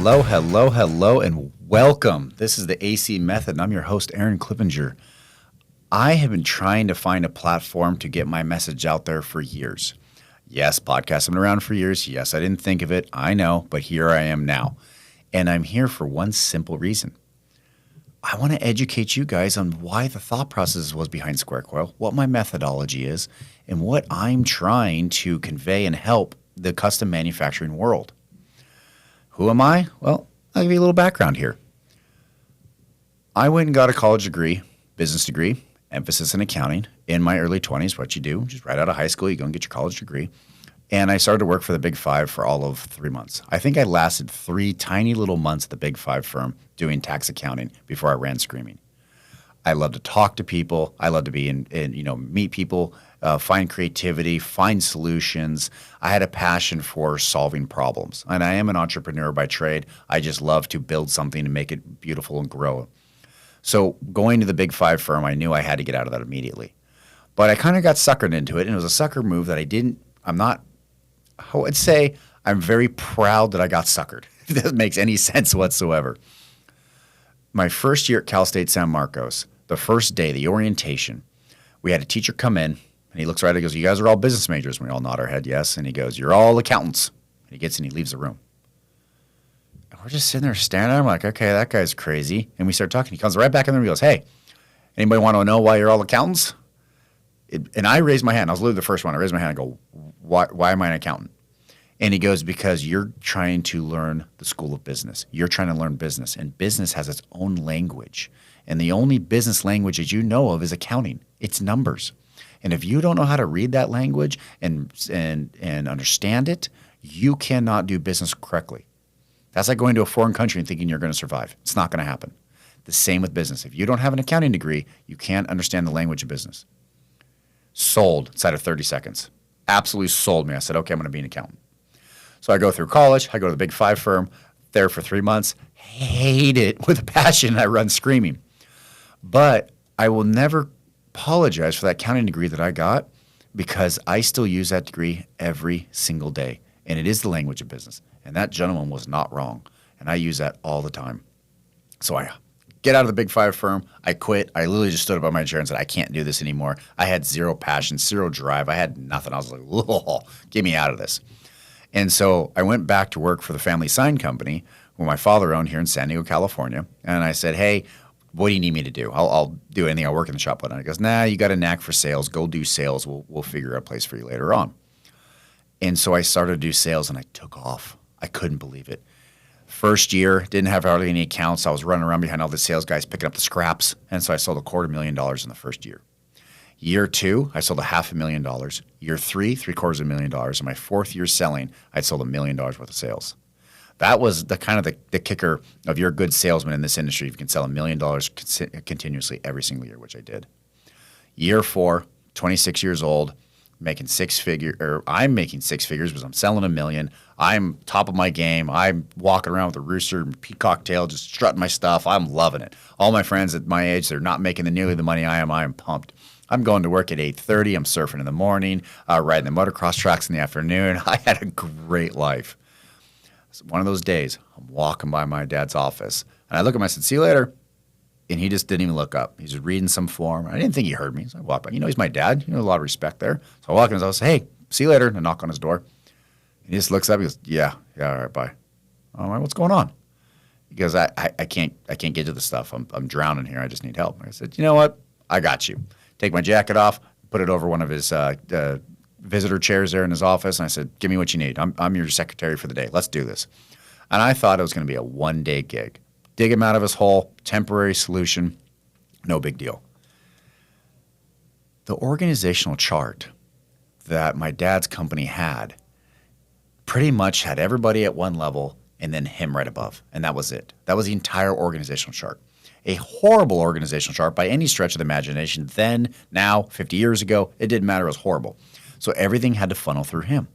Hello, hello, hello, and welcome. This is the AC Method, and I'm your host, Aaron Clippinger. I have been trying to find a platform to get my message out there for years. Yes, podcasts have been around for years. Yes, I didn't think of it. I know, but here I am now. And I'm here for one simple reason. I want to educate you guys on why the thought process was behind Square Coil, what my methodology is, and what I'm trying to convey and help the custom manufacturing world. Who am I? Well, I'll give you a little background here. I went and got a college degree, business degree, emphasis in accounting in my early 20s, what you do, just right out of high school, you go and get your college degree. And I started to work for the Big Five for all of 3 months. I think I lasted 3 tiny little months at the Big Five firm doing tax accounting before I ran screaming. I love to talk to people. I love to be meet people, find creativity, find solutions. I had a passion for solving problems. And I am an entrepreneur by trade. I just love to build something and make it beautiful and grow. So going to the Big Five firm, I knew I had to get out of that immediately. But I kind of got suckered into it, and it was a sucker move that I would say I'm very proud that I got suckered, if that makes any sense whatsoever. My first year at Cal State San Marcos, the first day, the orientation, we had a teacher come in, and he looks right, he goes, "You guys are all business majors." And we all nod our head, yes. And he goes, "You're all accountants." And he gets in, he leaves the room. And we're just sitting there staring at him like, okay, that guy's crazy. And we start talking. He comes right back in the room, he goes, "Hey, anybody want to know why you're all accountants?" And I raised my hand. I was literally the first one. I raised my hand and go, why am I an accountant? And he goes, "Because you're trying to learn the school of business. You're trying to learn business. And business has its own language. And the only business language that you know of is accounting. It's numbers. And if you don't know how to read that language and understand it, you cannot do business correctly. That's like going to a foreign country and thinking you're going to survive. It's not going to happen. The same with business. If you don't have an accounting degree, you can't understand the language of business." Sold inside of 30 seconds. Absolutely sold me. I said, okay, I'm going to be an accountant. So I go through college. I go to the Big Five firm, there for 3 months. Hate it with a passion. I run screaming. But I will never apologize for that accounting degree that I got, because I still use that degree every single day. And it is the language of business. And that gentleman was not wrong. And I use that all the time. So I get out of the Big Five firm. I quit. I literally just stood up on my chair and said, I can't do this anymore. I had zero passion, zero drive. I had nothing. I was like, whoa, get me out of this. And so I went back to work for the family sign company, who my father owned here in San Diego, California. And I said, "Hey, what do you need me to do? I'll do anything. I'll work in the shop." And he goes, "Nah, you got a knack for sales. Go do sales. We'll figure out a place for you later on." And so I started to do sales, and I took off. I couldn't believe it. First year, didn't have hardly any accounts. I was running around behind all the sales guys picking up the scraps. And so I sold $250,000 in the first year. Year 2, I sold $500,000. Year 3, $750,000. And my 4th year selling, I'd sold $1 million worth of sales. That was the kind of the kicker of you're a good salesman in this industry if you can sell $1 million continuously every single year, which I did. Year 4, 26 years old, making I'm making 6 figures because I'm selling $1 million. I'm top of my game. I'm walking around with a rooster and peacock tail, just strutting my stuff. I'm loving it. All my friends at my age, they're not making nearly the money I am. I am pumped. I'm going to work at 8:30. I'm surfing in the morning, riding the motocross tracks in the afternoon. I had a great life. So one of those days, I'm walking by my dad's office, and I look at him, I said, "See you later." And he just didn't even look up. He's reading some form. I didn't think he heard me. So I walked by. He's my dad. A lot of respect there. So I walk in his office, "Hey, see you later," and I knock on his door. And he just looks up. He goes, yeah, all right, bye. All right, what's going on? He goes, I can't get to the stuff. I'm drowning here. I just need help. I said, "You know what? I got you." Take my jacket off, put it over one of his visitor chairs there in his office, and I said, "Give me what you need. I'm your secretary for the day. Let's do this." And I thought it was going to be a one-day gig. Dig him out of his hole, temporary solution, no big deal. The organizational chart that my dad's company had pretty much had everybody at one level and then him right above, and that was it. That was the entire organizational chart. A horrible organizational chart by any stretch of the imagination. Then, now, 50 years ago, it didn't matter. It was horrible. So everything had to funnel through him.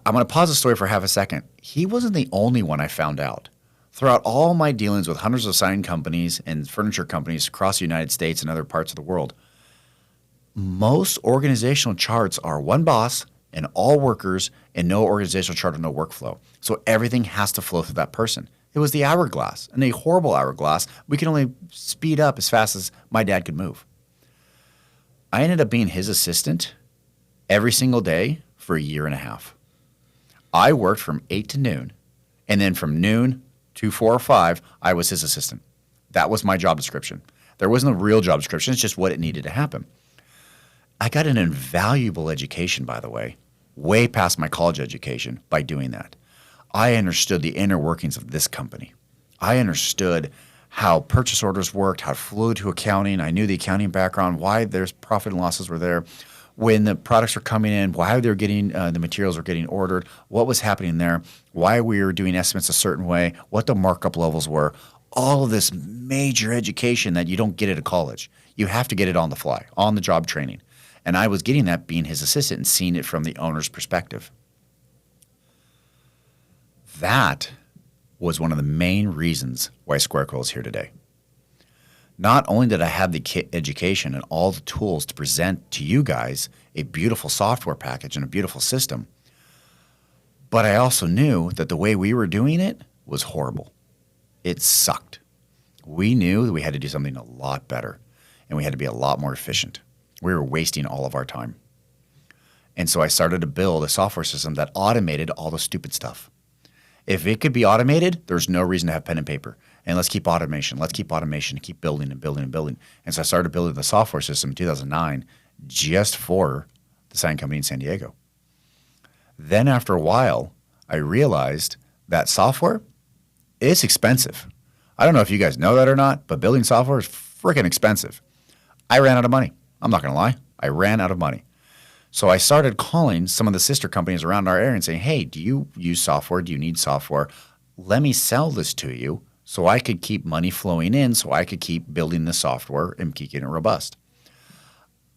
I'm going to pause the story for half a second. He wasn't the only one I found out. Throughout all my dealings with hundreds of sign companies and furniture companies across the United States and other parts of the world, most organizational charts are one boss and all workers and no organizational chart or no workflow. So everything has to flow through that person. It was the hourglass, and a horrible hourglass. We could only speed up as fast as my dad could move. I ended up being his assistant every single day for a year and a half. I worked from 8 to noon, and then from noon to 4 or 5, I was his assistant. That was my job description. There wasn't a real job description. It's just what it needed to happen. I got an invaluable education, by the way, way past my college education by doing that. I understood the inner workings of this company. I understood how purchase orders worked, how it flew to accounting. I knew the accounting background, why there's profit and losses were there, when the products were coming in, why they were getting the materials were getting ordered, what was happening there, why we were doing estimates a certain way, what the markup levels were. All of this major education that you don't get at a college. You have to get it on the fly, on the job training. And I was getting that being his assistant and seeing it from the owner's perspective. That was one of the main reasons why Square Coil is here today. Not only did I have the education and all the tools to present to you guys a beautiful software package and a beautiful system, but I also knew that the way we were doing it was horrible. It sucked. We knew that we had to do something a lot better, and we had to be a lot more efficient. We were wasting all of our time. And so I started to build a software system that automated all the stupid stuff. If it could be automated, there's no reason to have pen and paper. And let's keep automation. Let's keep automation and keep building and building and building. And so I started building the software system in 2009 just for the sign company in San Diego. Then after a while, I realized that software is expensive. I don't know if you guys know that or not, but building software is freaking expensive. I ran out of money. I'm not going to lie. I ran out of money. So I started calling some of the sister companies around our area and saying, hey, do you use software? Do you need software? Let me sell this to you so I could keep money flowing in, so I could keep building the software and keeping it robust.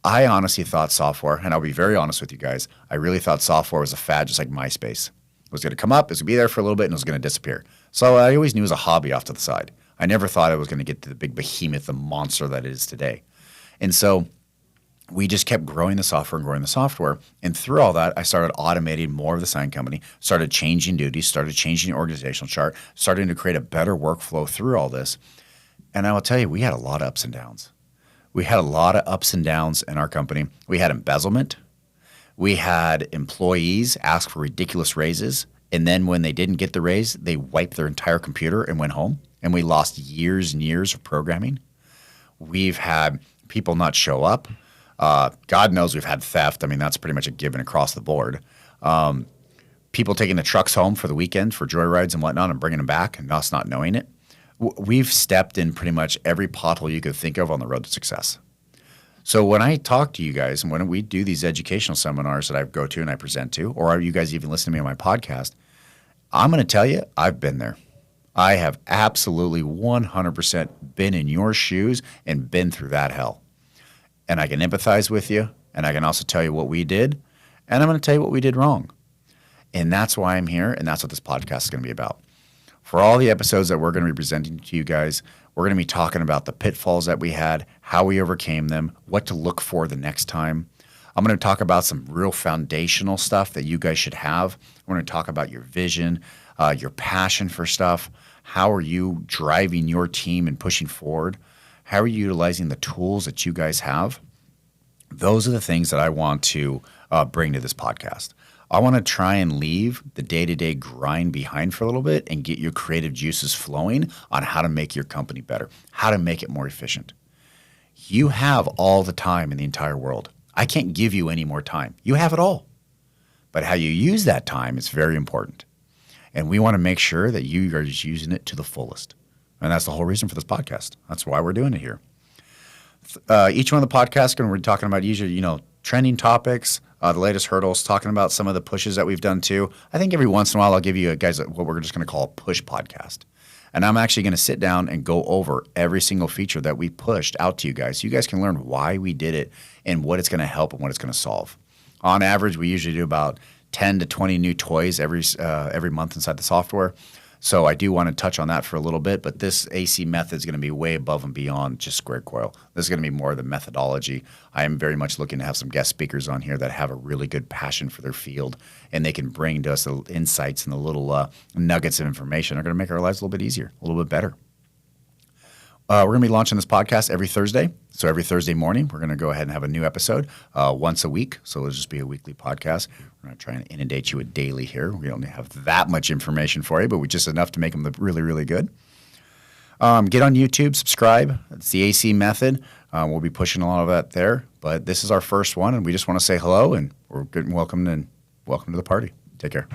I honestly thought software, and I'll be very honest with you guys, I really thought software was a fad just like MySpace. It was going to come up, it was going to be there for a little bit, and it was going to disappear. So I always knew it was a hobby off to the side. I never thought I was going to get to the big behemoth, the monster that it is today. And so we just kept growing the software and growing the software. And through all that, I started automating more of the sign company, started changing duties, started changing the organizational chart, starting to create a better workflow through all this. And I will tell you, we had a lot of ups and downs. We had a lot of ups and downs in our company. We had embezzlement. We had employees ask for ridiculous raises. And then when they didn't get the raise, they wiped their entire computer and went home. And we lost years and years of programming. We've had people not show up. God knows we've had theft. I mean, that's pretty much a given across the board. People taking the trucks home for the weekend for joyrides and whatnot and bringing them back and us not knowing it. We've stepped in pretty much every pothole you could think of on the road to success. So when I talk to you guys and when we do these educational seminars that I go to and I present to, or you guys even listen to me on my podcast, I'm going to tell you, I've been there. I have absolutely 100% been in your shoes and been through that hell. And I can empathize with you, and I can also tell you what we did, and I'm going to tell you what we did wrong. And that's why I'm here, and that's what this podcast is going to be about. For all the episodes that we're going to be presenting to you guys, we're going to be talking about the pitfalls that we had, how we overcame them, what to look for the next time. I'm going to talk about some real foundational stuff that you guys should have. We're going to talk about your vision, your passion for stuff. How are you driving your team and pushing forward? How are you utilizing the tools that you guys have? Those are the things that I want to bring to this podcast. I want to try and leave the day-to-day grind behind for a little bit and get your creative juices flowing on how to make your company better, how to make it more efficient. You have all the time in the entire world. I can't give you any more time. You have it all. But how you use that time is very important. And we want to make sure that you are just using it to the fullest. And that's the whole reason for this podcast. That's why we're doing it here. Each one of the podcasts, we're talking about usually, trending topics, the latest hurdles, talking about some of the pushes that we've done too. I think every once in a while I'll give you guys what we're just going to call a push podcast. And I'm actually going to sit down and go over every single feature that we pushed out to you guys so you guys can learn why we did it and what it's going to help and what it's going to solve. On average, we usually do about 10 to 20 new toys every month inside the software. So I do want to touch on that for a little bit, but this AC method is going to be way above and beyond just Square Coil. This is going to be more of the methodology. I am very much looking to have some guest speakers on here that have a really good passion for their field, and they can bring to us the insights and the little nuggets of information that are going to make our lives a little bit easier, a little bit better. We're going to be launching this podcast every Thursday. So every Thursday morning, we're going to go ahead and have a new episode once a week. So it'll just be a weekly podcast. We're not trying to inundate you with daily here. We don't have that much information for you, but we just enough to make them look really, really good. Get on YouTube, subscribe. It's the AC Method. We'll be pushing a lot of that there. But this is our first one, and we just want to say hello, and we're good and welcome to the party. Take care.